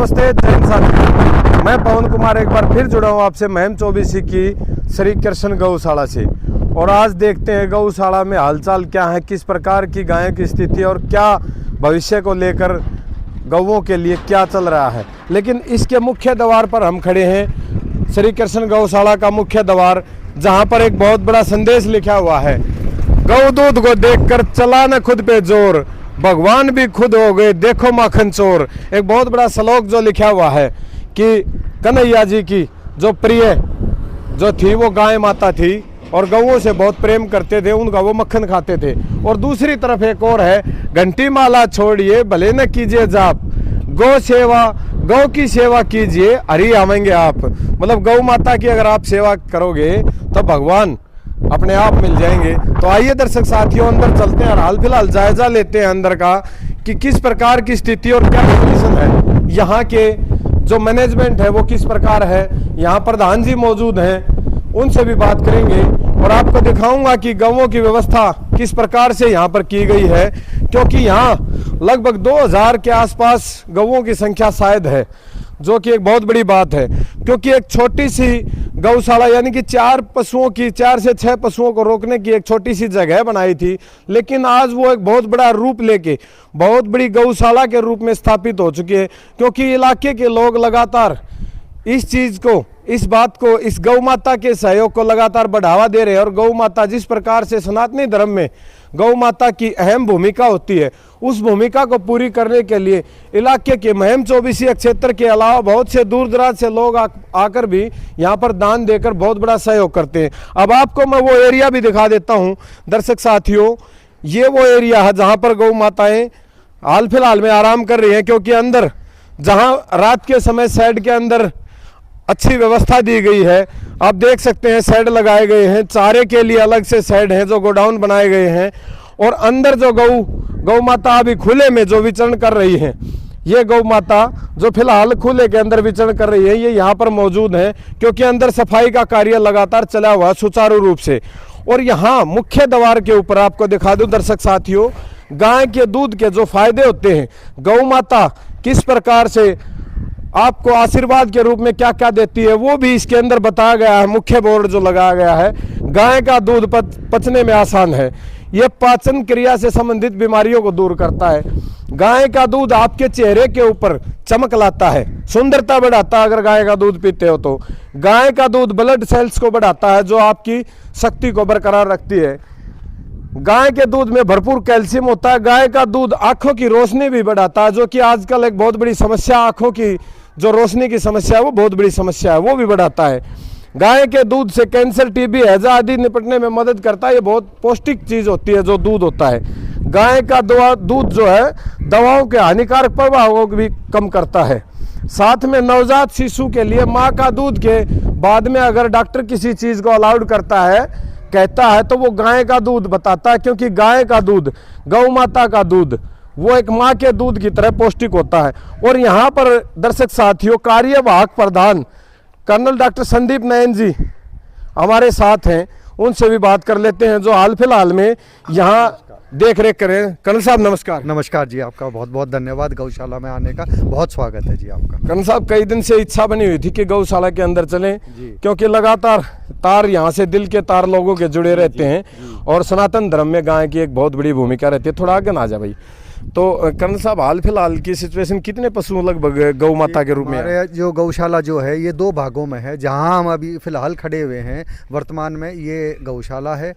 नमस्ते, जय हिंद साथियों। मैं पवन कुमार एक बार फिर जुड़ा हूँ आपसे महम 24 की श्री कृष्ण गौशाला से। और आज देखते हैं गौशाला में हालचाल क्या है, किस प्रकार की गायों की स्थिति और क्या भविष्य को लेकर गौओं के लिए क्या चल रहा है। लेकिन इसके मुख्य द्वार पर हम खड़े हैं, श्री कृष्ण गौशाला का मुख्य द्वार, जहाँ पर एक बहुत बड़ा संदेश लिखा हुआ है, गौ दूध को देखकर चला न खुद पे जोर, भगवान भी खुद हो गए देखो माखन चोर। एक बहुत बड़ा श्लोक जो लिखा हुआ है कि कन्हैया जी की जो प्रिय जो थी वो गाय माता थी और गौओं से बहुत प्रेम करते थे, उनका वो मक्खन खाते थे। और दूसरी तरफ एक और है, घंटी माला छोड़िए भले न कीजिए जाप, गौ सेवा गौ की सेवा कीजिए हरि आवेंगे आप। मतलब गौ माता की अगर आप सेवा करोगे तो भगवान अपने आप मिल जाएंगे। तो आइए दर्शक साथियों, अंदर चलते हैं और हाल फिलहाल जायजा लेते हैं अंदर का कि किस प्रकार की स्थिति और क्या कंडीशन है, यहाँ के जो मैनेजमेंट है वो किस प्रकार है, यहाँ प्रधान जी मौजूद हैं, उनसे भी बात करेंगे और आपको दिखाऊंगा कि गौओं की व्यवस्था किस प्रकार से यहाँ पर की गई है। क्योंकि यहाँ लगभग 2000 के आसपास गौओं की संख्या शायद है, जो कि एक बहुत बड़ी बात है। क्योंकि एक छोटी सी गौशाला यानी कि 4 से 6 पशुओं को रोकने की एक छोटी सी जगह बनाई थी, लेकिन आज वो एक बहुत बड़ा रूप लेके बहुत बड़ी गौशाला के रूप में स्थापित हो चुकी है। क्योंकि इलाके के लोग लगातार इस चीज़ को, इस बात को, इस गौ माता के सहयोग को लगातार बढ़ावा दे रहे हैं। और गौ माता जिस प्रकार से सनातनी धर्म में गौ माता की अहम भूमिका होती है, उस भूमिका को पूरी करने के लिए इलाके के महम 24 क्षेत्र के अलावा बहुत से दूर दराज से लोग आकर भी यहाँ पर दान देकर बहुत बड़ा सहयोग करते हैं। अब आपको मैं वो एरिया भी दिखा देता हूँ दर्शक साथियों। ये वो एरिया है जहाँ पर गौ माताएँ हाल फिलहाल में आराम कर रही हैं। क्योंकि अंदर जहाँ रात के समय शेड के अंदर अच्छी व्यवस्था दी गई है, आप देख सकते हैं शेड लगाए गए हैं, चारे के लिए अलग से शेड हैं, जो गोडाउन बनाए गए हैं। और अंदर जो गौ माता अभी खुले में जो विचरण कर रही हैं, ये गौ माता जो फिलहाल खुले के अंदर विचरण कर रही है, ये यहाँ पर मौजूद है। क्योंकि अंदर सफाई का कार्य लगातार चला हुआ सुचारू रूप से। और यहाँ मुख्य द्वार के ऊपर आपको दिखा दूं दर्शक साथियों, गाय के दूध के जो फायदे होते हैं, गौ माता किस प्रकार से आपको आशीर्वाद के रूप में क्या क्या देती है, वो भी इसके अंदर बताया गया है। मुख्य बोर्ड जो लगाया गया है, गाय का दूध पचने में आसान है, ये पाचन क्रिया से संबंधित बीमारियों को दूर करता है। गाय का दूध आपके चेहरे के ऊपर चमक लाता है, सुंदरता बढ़ाता है। अगर गाय का दूध पीते हो तो गाय का दूध ब्लड सेल्स को बढ़ाता है, जो आपकी शक्ति को बरकरार रखती है। गाय के दूध में भरपूर कैल्शियम होता है। गाय का दूध आंखों की रोशनी भी बढ़ाता है, जो कि आजकल एक बहुत बड़ी समस्या, आंखों की जो रोशनी की समस्या है वो बहुत बड़ी समस्या है, वो भी बढ़ाता है। गाय के दूध से कैंसर, टीबी, हैजा आदि निपटने में मदद करता है। ये बहुत पौष्टिक चीज़ होती है जो दूध होता है। गाय का दूध जो है दवाओं के हानिकारक प्रभावों को भी कम करता है। साथ में नवजात शिशु के लिए माँ का दूध के बाद में अगर डॉक्टर किसी चीज़ को अलाउड करता है, कहता है, तो वो गाय का दूध बताता है। क्योंकि गाय का दूध, गौ माता का दूध, वो एक माँ के दूध की तरह पौष्टिक होता है। और यहाँ पर दर्शक साथियों, कार्यवाहक प्रधान कर्नल डॉक्टर संदीप नयन जी हमारे साथ हैं, उनसे भी बात कर लेते हैं, जो हाल फिलहाल में यहाँ देख रेख करें। कर्नल साहब नमस्कार। नमस्कार जी, आपका बहुत बहुत धन्यवाद। गौशाला में आने का बहुत स्वागत है जी आपका। कर्नल साहब, कई दिन से इच्छा बनी हुई थी कि गौशाला के अंदर चलें, क्योंकि लगातार तार यहाँ से दिल के तार लोगों के जुड़े रहते हैं और सनातन धर्म में गाय की एक बहुत बड़ी भूमिका रहती है। थोड़ा आगे ना जा भाई। तो कर्नल साहब, हाल फिलहाल की सिचुएशन, कितने पशु लगभग गौ माता के रूप में? हमारे जो गौशाला जो है ये 2 भागों में है। जहां हम अभी फिलहाल खड़े हुए हैं वर्तमान में, ये गौशाला है,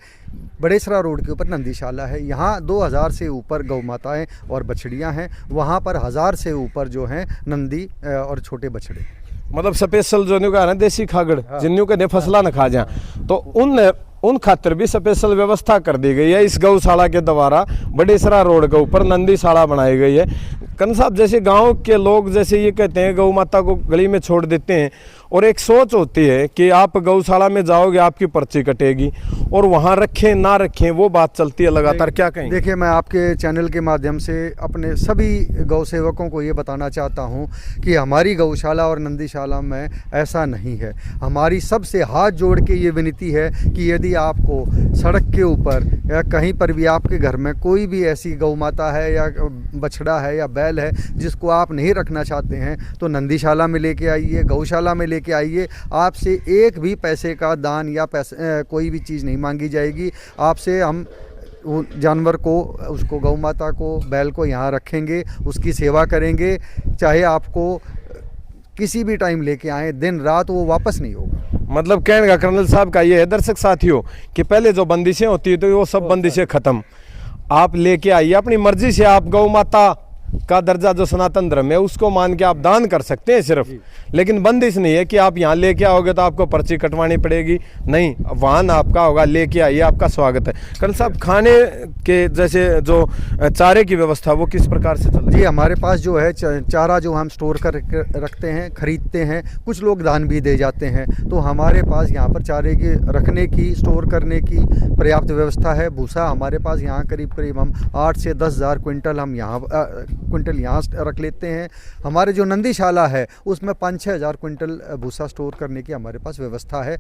बड़ेसरा रोड के ऊपर नंदीशाला है। यहाँ 2000 से ऊपर गौ माताएँ और बछड़ियाँ हैं। वहाँ पर 1000 से ऊपर जो हैं नंदी और छोटे बछड़े। मतलब स्पेशल जो का है ना, देसी खागड़, जिन्हों के फसला न खा जाए, तो उन खातिर भी स्पेशल व्यवस्था कर दी गई है इस गौशाला के द्वारा। बड़ेसरा रोड के ऊपर नंदीशाला बनाई गई है। कर्नल साहब, जैसे गांव के लोग जैसे ये कहते हैं गौ माता को गली में छोड़ देते हैं और एक सोच होती है कि आप गौशाला में जाओगे आपकी पर्ची कटेगी, और वहाँ रखें ना रखें वो बात चलती है लगातार, क्या कहेंगे? देखिए, मैं आपके चैनल के माध्यम से अपने सभी गौ सेवकों को ये बताना चाहता हूँ कि हमारी गौशाला और नंदीशाला में ऐसा नहीं है। हमारी सबसे हाथ जोड़ के ये विनती है कि यदि आपको सड़क के ऊपर या कहीं पर भी आपके घर में कोई भी ऐसी गौ माता है या बछड़ा है या बैल है जिसको आप नहीं रखना चाहते हैं, तो नंदीशाला में लेके आइए, गौशाला में लेके आइए। आपसे एक भी पैसे का दान या कोई भी चीज़ नहीं मांगी जाएगी। आपसे हम वो जानवर को, उसको गौ माता को, बैल को यहाँ रखेंगे, उसकी सेवा करेंगे। चाहे आपको किसी भी टाइम लेके आएँ, दिन रात, वो वापस नहीं होगा। मतलब कहने का कर्नल साहब का ये है दर्शक साथियों कि पहले जो बंदिशें होती है तो वो सब बंदिशें खत्म, आप लेके आइए अपनी मर्जी से। आप गौ माता का दर्जा जो सनातन धर्म है उसको मान के आप दान कर सकते हैं सिर्फ, लेकिन बंदिश नहीं है कि आप यहाँ लेके आओगे तो आपको पर्ची कटवानी पड़ेगी। नहीं, वाहन आपका होगा, लेके आइए, आपका स्वागत है। कर्नल साहब, खाने के जैसे जो चारे की व्यवस्था वो किस प्रकार से चल रही है? जी, हमारे पास जो है चारा जो हम स्टोर कर रखते हैं, खरीदते हैं, कुछ लोग दान भी दे जाते हैं, तो हमारे पास यहाँ पर चारे की रखने की, स्टोर करने की पर्याप्त व्यवस्था है। भूसा हमारे पास यहाँ करीब हम 8 से 10 हज़ार क्विंटल हम यहाँ रख लेते हैं। हमारे जो नंदीशाला है उसमें 5-6 हज़ार क्विंटल भूसा स्टोर करने की हमारे पास व्यवस्था है।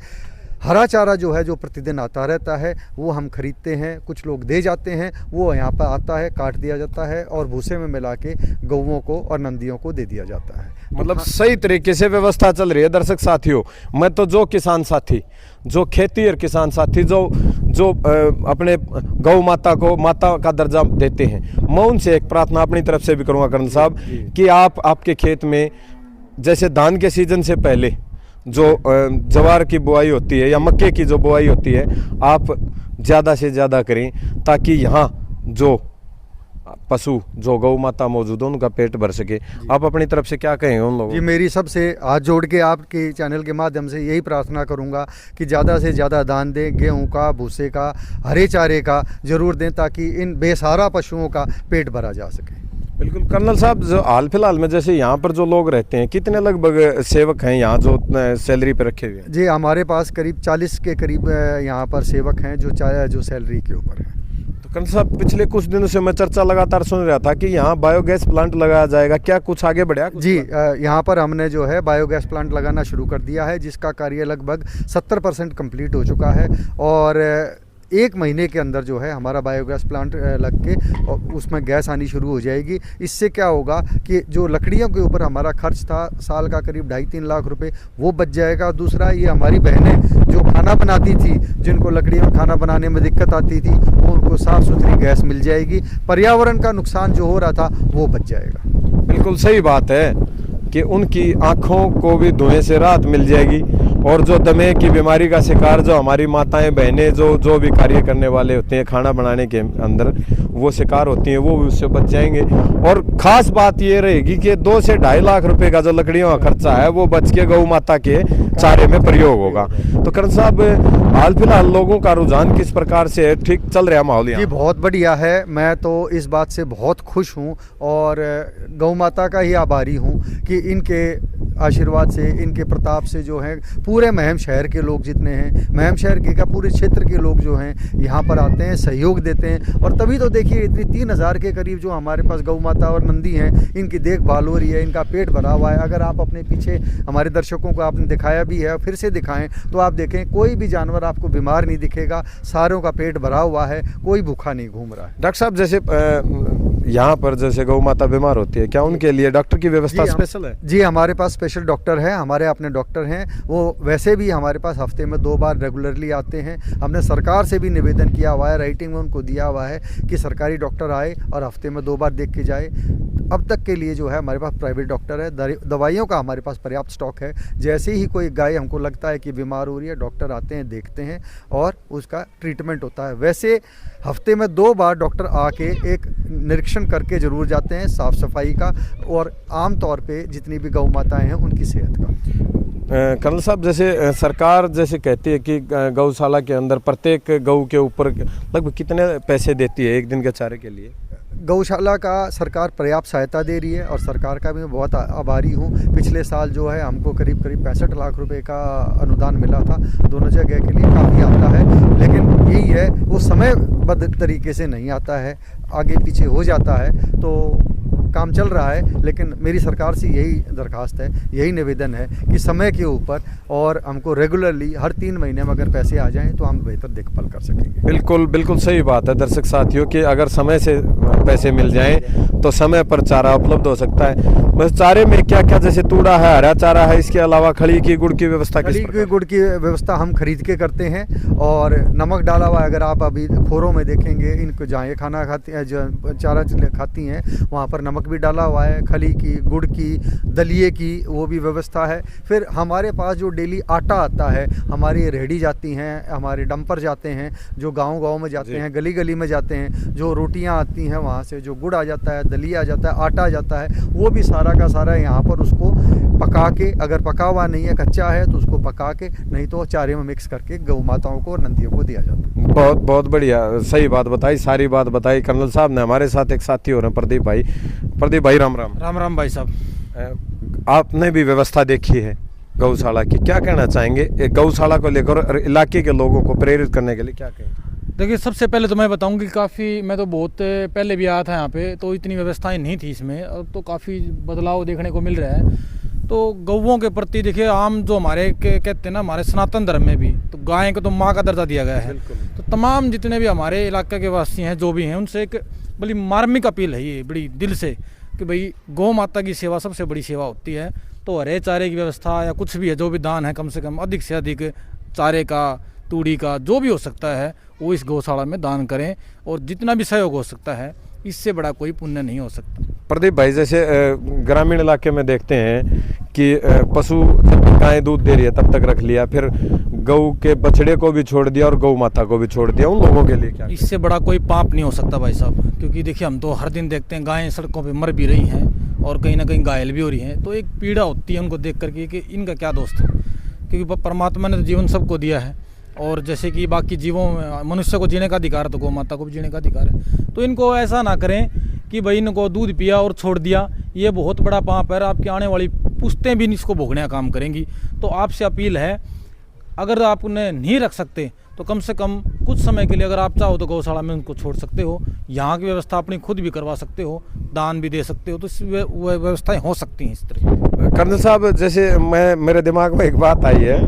हरा चारा जो है, जो प्रतिदिन आता रहता है, वो हम खरीदते हैं, कुछ लोग दे जाते हैं, वो यहाँ पर आता है, काट दिया जाता है और भूसे में मिला के गौओं को और नंदियों को दे दिया जाता है। मतलब सही तरीके से व्यवस्था चल रही है। दर्शक साथियों, मैं तो जो किसान साथी, जो खेती और किसान साथी जो अपने गौ माता को माता का दर्जा देते हैं, मैं उनसे एक प्रार्थना अपनी तरफ से भी करूँगा कर्नल साहब कि आप आपके खेत में जैसे धान के सीजन से पहले जो ज्वार की बुआई होती है या मक्के की जो बुआई होती है, आप ज़्यादा से ज़्यादा करें ताकि यहाँ जो पशु, जो गौ माता मौजूद है, उनका पेट भर सके। आप अपनी तरफ से क्या कहेंगे उन लोगों? जी, मेरी सबसे हाथ जोड़ के आपके चैनल के माध्यम से यही प्रार्थना करूंगा कि ज़्यादा से ज़्यादा दान दें, गेहूं का, भूसे का, हरे चारे का ज़रूर दें ताकि इन बेसहारा पशुओं का पेट भरा जा सके। बिल्कुल कर्नल साहब, जो हाल फिलहाल में जैसे यहाँ पर जो लोग रहते हैं, कितने लगभग सेवक हैं यहाँ जो सैलरी पे रखे हुए हैं? जी, हमारे पास करीब 40 के करीब यहाँ पर सेवक हैं जो सैलरी के ऊपर हैं। तो कर्नल साहब, पिछले कुछ दिनों से मैं चर्चा लगातार सुन रहा था कि यहाँ बायोगैस प्लांट लगाया जाएगा, क्या कुछ आगे बढ़ा? जी, यहाँ पर हमने जो है बायोगैस प्लांट लगाना शुरू कर दिया है, जिसका कार्य लगभग 70% कंप्लीट हो चुका है और 1 महीने के अंदर जो है हमारा बायोगैस प्लांट लग के और उसमें गैस आनी शुरू हो जाएगी। इससे क्या होगा कि जो लकड़ियों के ऊपर हमारा खर्च था साल का करीब 2.5-3 लाख रुपए, वो बच जाएगा। दूसरा, ये हमारी बहनें जो खाना बनाती थी, जिनको लकड़ी में खाना बनाने में दिक्कत आती थी, वो उनको साफ़ सुथरी गैस मिल जाएगी। पर्यावरण का नुकसान जो हो रहा था वो बच जाएगा। बिल्कुल सही बात है कि उनकी आँखों को भी धुएं से राहत मिल जाएगी, और जो दमे की बीमारी का शिकार जो हमारी माताएं बहनें जो भी कार्य करने वाले होते हैं खाना बनाने के अंदर, वो शिकार होती हैं, वो भी उससे बच जाएंगे। और ख़ास बात ये रहेगी कि 2 से 2.5 लाख रुपए का जो लकड़ियों का खर्चा है वो बच के गौ माता के चारे में प्रयोग होगा। तो कर्नल साहब, हाल फिलहाल लोगों का रुझान किस प्रकार से है? ठीक चल रहा है माहौल यहाँ? जी, बहुत बढ़िया है। मैं तो इस बात से बहुत खुश हूँ और गौ माता का ही आभारी हूँ कि इनके आशीर्वाद से, इनके प्रताप से जो है पूरे महम शहर के लोग जितने हैं, महम शहर के का पूरे क्षेत्र के लोग जो हैं यहाँ पर आते हैं, सहयोग देते हैं। और तभी तो देखिए इतनी 3,000 के करीब जो हमारे पास गौ माता और नंदी हैं, इनकी देखभाल हो रही है, इनका पेट भरा हुआ है। अगर आप अपने पीछे हमारे दर्शकों को आपने दिखाया भी है, फिर से दिखाएं तो आप देखें कोई भी जानवर आपको बीमार नहीं दिखेगा, सारों का पेट भरा हुआ है, कोई भूखा नहीं घूम रहा है। डॉक्टर साहब, जैसे यहाँ पर जैसे गौ माता बीमार होती है, क्या उनके लिए डॉक्टर की व्यवस्था स्पेशल है? जी, हमारे पास स्पेशल डॉक्टर है, हमारे अपने डॉक्टर हैं। वो वैसे भी हमारे पास हफ्ते में 2 बार रेगुलरली आते हैं। हमने सरकार से भी निवेदन किया हुआ है, राइटिंग में उनको दिया हुआ है कि सरकारी डॉक्टर आए और हफ्ते में 2 बार देख के जाए। अब तक के लिए जो है हमारे पास प्राइवेट डॉक्टर है, दवाइयों का हमारे पास पर्याप्त स्टॉक है। जैसे ही कोई गाय हमको लगता है कि बीमार हो रही है, डॉक्टर आते हैं, देखते हैं और उसका ट्रीटमेंट होता है। वैसे हफ्ते में 2 बार डॉक्टर आके एक निरीक्षण करके ज़रूर जाते हैं, साफ़ सफाई का और आम तौर पे जितनी भी गौ माताएँ हैं उनकी सेहत का। कर्नल साहब, जैसे सरकार जैसे कहती है कि गौशाला के अंदर प्रत्येक गऊ के ऊपर लगभग कितने पैसे देती है एक दिन के चारे के लिए? गौशाला का सरकार पर्याप्त सहायता दे रही है और सरकार का भी मैं बहुत आभारी हूँ। पिछले साल जो है हमको करीब 65 लाख रुपए का अनुदान मिला था दोनों जगह के लिए, काफ़ी आता है। लेकिन यही है, वो समयबद्ध तरीके से नहीं आता है, आगे पीछे हो जाता है, तो काम चल रहा है। लेकिन मेरी सरकार से यही दरख्वास्त है, यही निवेदन है कि समय के ऊपर और हमको रेगुलरली हर 3 महीने में अगर पैसे आ जाएं तो हम बेहतर देखभाल कर सकेंगे। बिल्कुल बिल्कुल सही बात है दर्शक साथियों कि अगर समय से पैसे मिल जाएं तो समय पर चारा उपलब्ध हो सकता है। बस चारे में क्या क्या, जैसे तूड़ा है, हरा चारा है, इसके अलावा खली की गुड़ की व्यवस्था, खली की गुड़ की व्यवस्था हम खरीद के करते हैं और नमक डाला हुआ, अगर आप अभी खोरों में देखेंगे, इनको जहाँ ये खाना खाती हैं, जो चारा खाती हैं, वहाँ पर नमक भी डाला हुआ है, खली की, गुड़ की, दलिए की, वो भी व्यवस्था है। फिर हमारे पास जो डेली आटा आता है, हमारी रेहड़ी जाती हैं, हमारे डंपर जाते हैं, जो गांव-गांव में जाते हैं, गली-गली में जाते हैं, जो रोटियां आती हैं वहाँ से, जो गुड़ आ जाता है, दलिया आ जाता है, आटा आ जाता है, वो भी सारा का सारा यहाँ पर उसको पका के, अगर पका हुआ नहीं है, कच्चा है तो उसको पका के, नहीं तो चारे में मिक्स करके गौ माताओं को और नंदियों को दिया जाता है। बहुत बहुत बढ़िया, सही बात बताई, सारी बात बताई कर्नल साहब ने। हमारे साथ एक साथी हो रहे हैं प्रदीप भाई। प्रदीप भाई राम राम। राम राम भाई साहब। आपने भी व्यवस्था देखी है गौशाला की, क्या कहना चाहेंगे एक गौशाला को लेकर, इलाके के लोगों को प्रेरित करने के लिए क्या कहेंगे? देखिए, सबसे पहले तो मैं बताऊं कि काफ़ी, मैं तो बहुत पहले भी आया था यहाँ पे, तो इतनी व्यवस्थाएं नहीं थी इसमें, अब तो काफ़ी बदलाव देखने को मिल रहा है। तो गौओं के प्रति देखिए, आम जो हमारे कहते हैं ना, हमारे सनातन धर्म में भी तो गाय को तो माँ का दर्जा दिया गया है। तो तमाम जितने भी हमारे इलाके के वासी हैं, जो भी हैं, उनसे एक बड़ी मार्मिक अपील है ये, बड़ी दिल से, कि भाई गौ माता की सेवा सबसे बड़ी सेवा होती है। तो हरे चारे की व्यवस्था या कुछ भी है, जो भी दान है, कम से कम अधिक से अधिक चारे का, तूड़ी का, जो भी हो सकता है वो इस गौशाला में दान करें, और जितना भी सहयोग हो सकता है, इससे बड़ा कोई पुण्य नहीं हो सकता। प्रदीप भाई, जैसे ग्रामीण इलाके में देखते हैं कि पशु जब तक गाय दूध दे रही है तब तक रख लिया, फिर गऊ के बछड़े को भी छोड़ दिया और गौ माता को भी छोड़ दिया, उन लोगों के लिए क्या? इससे बड़ा कोई पाप नहीं हो सकता भाई साहब, क्योंकि देखिए, हम तो हर दिन देखते हैं गायें सड़कों पे मर भी रही हैं और कहीं ना कहीं घायल भी हो रही हैं। तो एक पीड़ा होती है उनको देख करके कि इनका क्या दोष था, क्योंकि परमात्मा ने तो जीवन सबको दिया है, और जैसे कि बाकी जीवों में मनुष्य को जीने का अधिकार है, तो गौ माता को भी जीने का अधिकार है। तो इनको ऐसा ना करें कि भाई इनको दूध पिया और छोड़ दिया, ये बहुत बड़ा पाप है। आपकी आने वाली पुश्तें भी इसको भोगने का काम करेंगी। तो आपसे अपील है, अगर आप उन्हें नहीं रख सकते तो कम से कम कुछ समय के लिए अगर आप चाहो तो गौशाला में उनको छोड़ सकते हो, यहाँ की व्यवस्था अपनी खुद भी करवा सकते हो, दान भी दे सकते हो, तो इस व्यवस्थाएं हो सकती हैं इस तरह। कर्नल साहब, जैसे मेरे दिमाग में एक बात आई है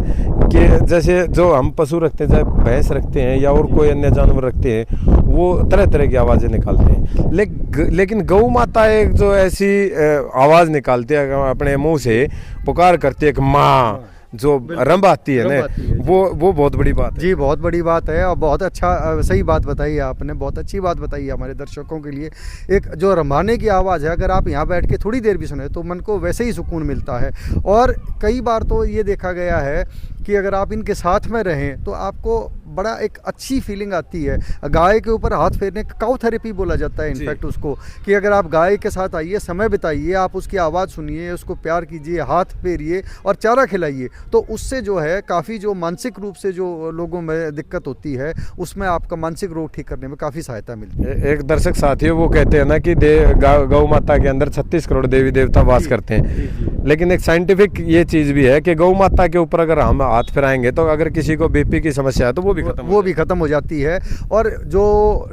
कि जैसे जो हम पशु रखते हैं, चाहे भैंस रखते हैं या और कोई अन्य जानवर रखते हैं, वो तरह तरह की आवाज़ें निकालते हैं, लेकिन गौ माता एक जो ऐसी आवाज़ निकालती है, अपने मुंह से पुकार करती है कि माँ, जो रंभ आती है ना, वो बहुत बड़ी बात है। जी, बहुत बड़ी बात है और बहुत अच्छा, सही बात बताई है आपने, बहुत अच्छी बात बताई है हमारे दर्शकों के लिए। एक जो रंभाने की आवाज़ है, अगर आप यहाँ बैठ के थोड़ी देर भी सुने तो मन को वैसे ही सुकून मिलता है। और कई बार तो ये देखा गया है कि अगर आप इनके साथ में रहें तो आपको बड़ा एक अच्छी फीलिंग आती है। गाय के ऊपर हाथ फेरने, काउ थेरेपी बोला जाता है इनफैक्ट उसको, कि अगर आप गाय के साथ आइए, समय बिताइए, आप उसकी आवाज़ सुनिए, उसको प्यार कीजिए, हाथ फेरिए और चारा खिलाइए, तो उससे जो है काफ़ी जो मानसिक रूप से जो लोगों में दिक्कत होती है, उसमें आपका मानसिक रोग ठीक करने में काफ़ी सहायता मिलती है। एक दर्शक साथी वो कहते हैं ना कि गौ माता के अंदर 36 करोड़ देवी देवता वास करते हैं, लेकिन एक साइंटिफिक ये चीज़ भी है कि गौ माता के ऊपर अगर हम हाथ फिराएंगे तो अगर किसी को बीपी की समस्या है तो वो भी खत्म हो जाती है। और जो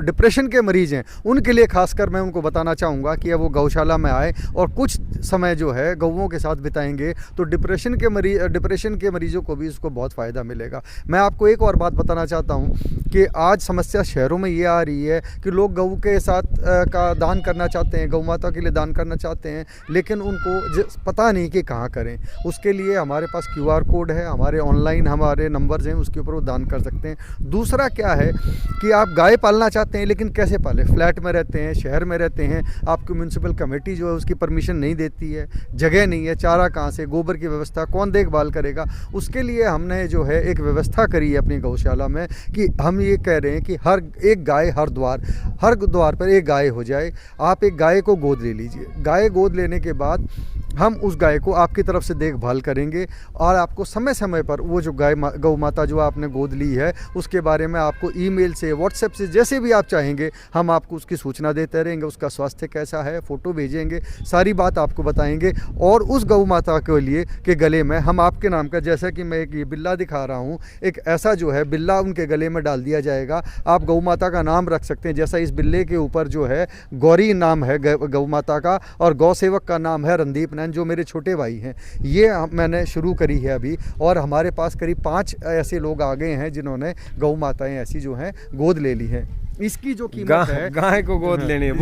डिप्रेशन के मरीज हैं उनके लिए खासकर मैं उनको बताना चाहूँगा कि अब वो गौशाला में आए और कुछ समय जो है गौओं के साथ बिताएंगे तो डिप्रेशन के मरीजों को भी उसको बहुत फ़ायदा मिलेगा। मैं आपको एक और बात बताना चाहता हूँ कि आज समस्या शहरों में ये आ रही है कि लोग गौ के साथ का दान करना चाहते हैं, गौ माता के लिए दान करना चाहते हैं, लेकिन उनको पता नहीं कि कहाँ करें। उसके लिए हमारे पास QR कोड है, हमारे ऑनलाइन हमारे नंबर्स हैं, उसके ऊपर वो दान कर सकते हैं। दूसरा क्या है कि आप गाय पालना चाहते हैं, लेकिन कैसे पालें? फ्लैट में रहते हैं, शहर में रहते हैं, आपकी म्यूनसिपल कमेटी जो है उसकी परमिशन नहीं देती है, जगह नहीं है, चारा कहाँ से, गोबर की व्यवस्था कौन देखभाल करेगा? उसके लिए हमने जो है एक व्यवस्था करी है अपनी गौशाला में कि हम ये कह रहे हैं कि हर एक गाय हर द्वार पर एक गाय हो जाए। आप एक गाय को गोद ले लीजिए। गाय गोद लेने के बाद हम उस गाय को आपकी तरफ से देखभाल करेंगे और आपको समय समय पर वो जो गौ माता जो आपने गोद ली है उसके बारे में आपको ईमेल से, व्हाट्सएप से, जैसे भी आप चाहेंगे हम आपको उसकी सूचना देते रहेंगे। उसका स्वास्थ्य कैसा है फ़ोटो भेजेंगे, सारी बात आपको बताएंगे। और उस गौ माता के लिए के गले में हम आपके नाम का, जैसा कि मैं एक ये बिल्ला दिखा रहा हूँ, एक ऐसा जो है बिल्ला उनके गले में डाल दिया जाएगा। आप गौ माता का नाम रख सकते हैं, जैसा इस बिल्ले के ऊपर जो है गौरी नाम है गौ माता का और गौ सेवक का नाम है रणदीप नैन, जो मेरे छोटे भाई हैं। ये मैंने शुरू करी है अभी, और हमारे पास करीब 5 ऐसे लोग आ गए हैं जिन्होंने गौ माताएं ऐसी जो हैं गोद ले ली हैं। इसकी जो कीमत है, गाय को गोद लेनी है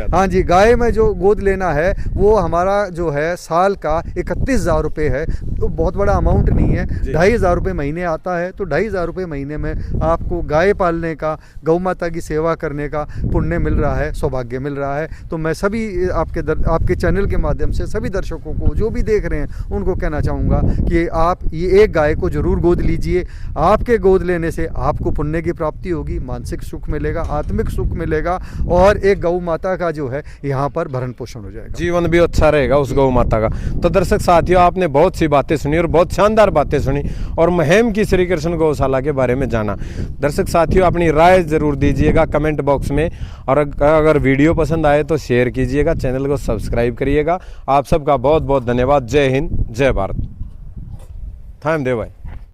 हाँ जी, गाय में जो गोद लेना है वो हमारा जो है साल का 31,000 रुपये है। तो बहुत बड़ा अमाउंट नहीं है, 2,500 रुपये महीने आता है। तो 2,500 रुपये महीने में आपको गाय पालने का, गौ माता की सेवा करने का पुण्य मिल रहा है, सौभाग्य मिल रहा है। तो मैं सभी आपके चैनल के माध्यम से सभी दर्शकों को जो भी देख रहे हैं उनको कहना चाहूँगा कि आप ये एक गाय को ज़रूर गोद लीजिए। आपके गोद लेने से आपको पुण्य की प्राप्ति होगी, मानसिक सुख मिलेगा, आत्मिक सुख मिलेगा और एक गौ माता का जो है यहाँ पर भरण पोषण हो जाएगा, जीवन भी अच्छा रहेगा उस गौ माता का। तो दर्शक साथियों, आपने बहुत सी बातें सुनी और बहुत शानदार बातें सुनी और महम की श्री कृष्ण गौशाला के बारे में जाना। दर्शक साथियों, अपनी राय जरूर दीजिएगा कमेंट बॉक्स में, और अगर वीडियो पसंद आए तो शेयर कीजिएगा, चैनल को सब्सक्राइब करिएगा। आप सबका बहुत बहुत धन्यवाद। जय हिंद, जय भारत। थाम दे भाई।